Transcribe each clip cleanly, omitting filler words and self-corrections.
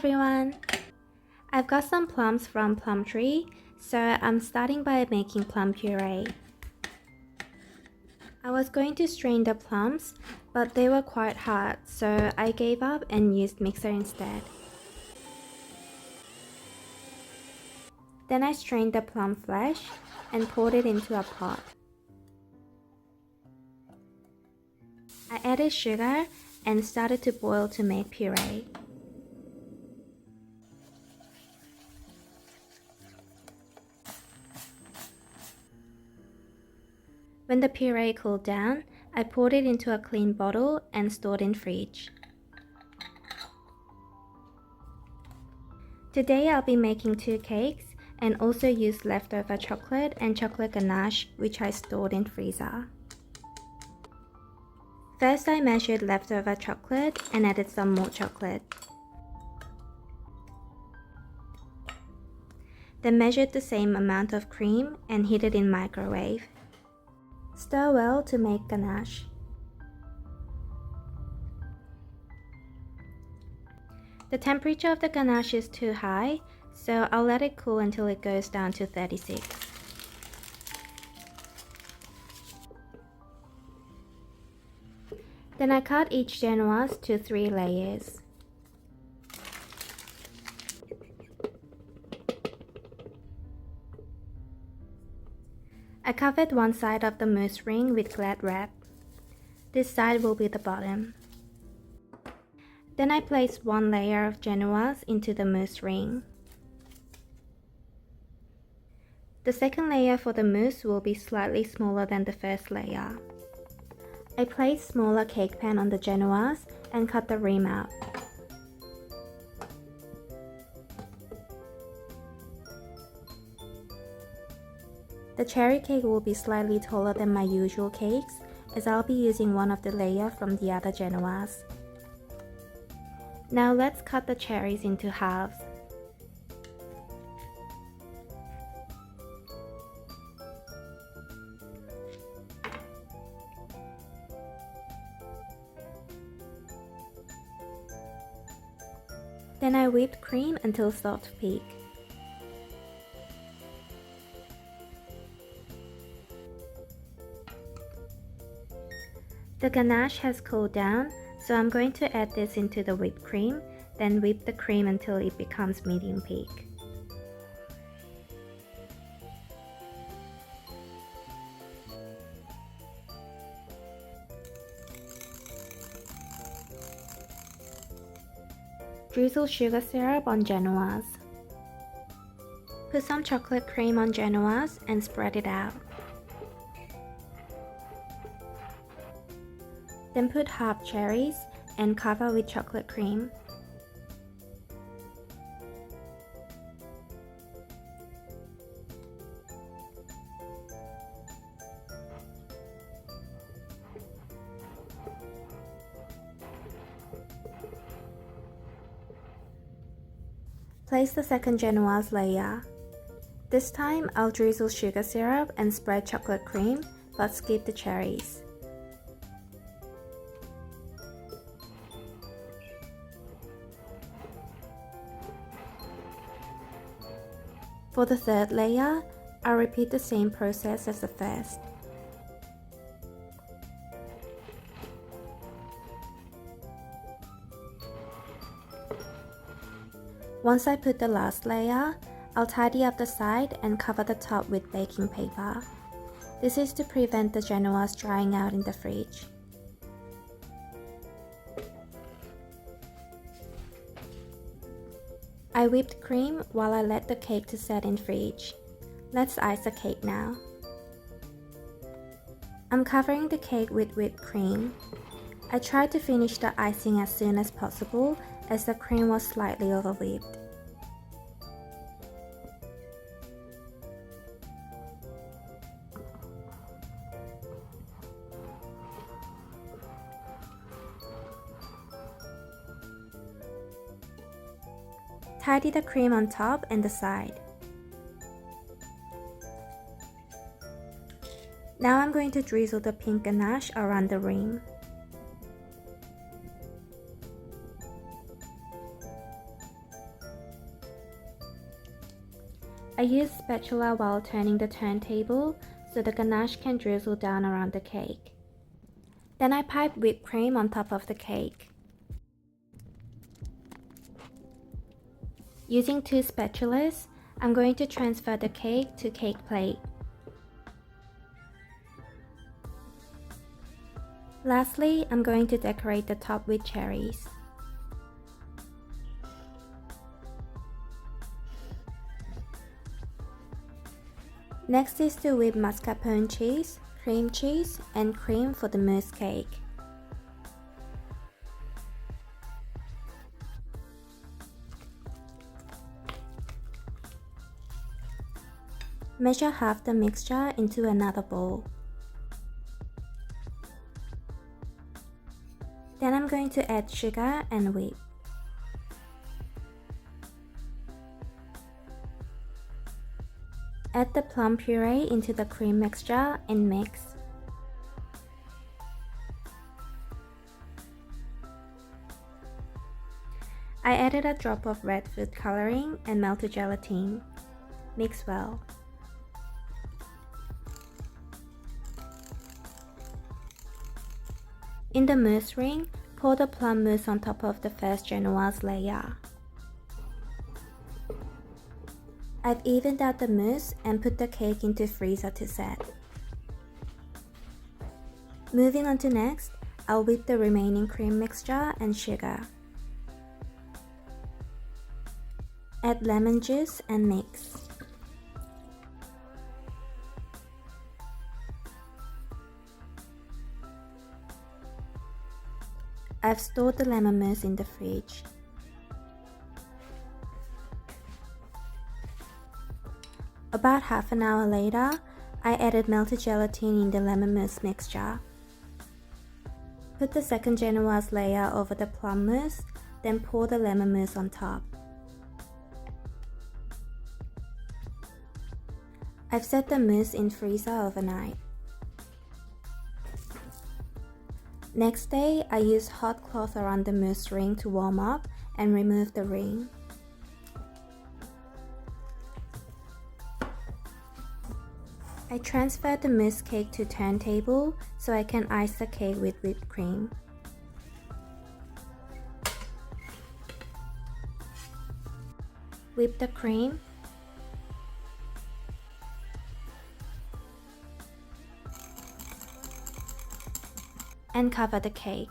everyone! I've got some plums from Plum Tree, so I'm starting by making plum puree. I was going to strain the plums, but they were quite hard, so I gave up and used mixer instead. Then I strained the plum flesh and poured it into a pot. I added sugar and started to boil to make puree. When the puree cooled down, I poured it into a clean bottle and stored in fridge. Today I'll be making 2 cakes and also use leftover chocolate and chocolate ganache which I stored in freezer. First I measured leftover chocolate and added some more chocolate. Then measured the same amount of cream and heated in microwave. Stir well to make ganache. The temperature of the ganache is too high, so I'll let it cool until it goes down to 36. Then I cut each genoise to 3 layers. I covered one side of the mousse ring with glad wrap. This side will be the bottom. Then I placed 1 layer of genoise into the mousse ring. The second layer for the mousse will be slightly smaller than the first layer. I placed smaller cake pan on the genoise and cut the rim out. The cherry cake will be slightly taller than my usual cakes, as I'll be using one of the layers from the other genoise. Now let's cut the cherries into halves. Then I whipped cream until soft peak. The ganache has cooled down, so I'm going to add this into the whipped cream, then whip the cream until it becomes medium peak. Drizzle sugar syrup on genoise. Put some chocolate cream on genoise and spread it out. Then put half cherries and cover with chocolate cream. Place the second genoise layer. This time I'll drizzle sugar syrup and spread chocolate cream, but skip the cherries. For the third layer, I'll repeat the same process as the first. Once I put the last layer, I'll tidy up the side and cover the top with baking paper. This is to prevent the genoise drying out in the fridge. I whipped cream while I let the cake to set in fridge. Let's ice the cake now. I'm covering the cake with whipped cream. I tried to finish the icing as soon as possible as the cream was slightly over-whipped. Tidy the cream on top and the side. Now I'm going to drizzle the pink ganache around the rim. I use spatula while turning the turntable so the ganache can drizzle down around the cake. Then I pipe whipped cream on top of the cake. Using 2 spatulas, I'm going to transfer the cake to cake plate. Lastly, I'm going to decorate the top with cherries. Next is to whip mascarpone cheese, cream cheese, and cream for the mousse cake. Measure half the mixture into another bowl. Then I'm going to add sugar and whip. Add the plum puree into the cream mixture and mix. I added a drop of red food coloring and melted gelatin. Mix well. In the mousse ring, pour the plum mousse on top of the first Genoise layer. I've evened out the mousse and put the cake into freezer to set. Moving on to next, I'll whip the remaining cream mixture and sugar. Add lemon juice and mix. I've stored the lemon mousse in the fridge. About half an hour later, I added melted gelatin in the lemon mousse mixture. Put the second Genoise layer over the plum mousse, then pour the lemon mousse on top. I've set the mousse in freezer overnight. Next day, I use hot cloth around the mousse ring to warm up and remove the ring. I transferred the mousse cake to turntable so I can ice the cake with whipped cream. Whip the cream. And cover the cake.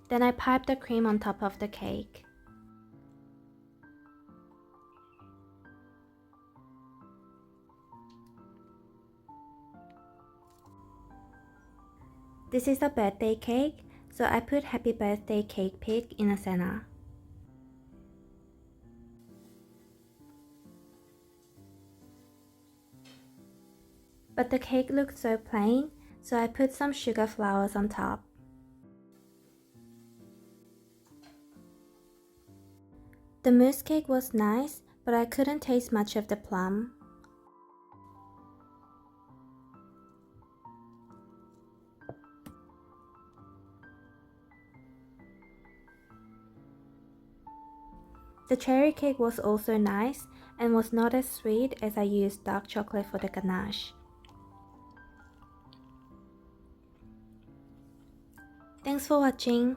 Then I pipe the cream on top of the cake. This is a birthday cake, so I put Happy Birthday Cake Pick in the center. But the cake looked so plain, so I put some sugar flowers on top. The mousse cake was nice, but I couldn't taste much of the plum. The cherry cake was also nice and was not as sweet as I used dark chocolate for the ganache. Thanks for watching.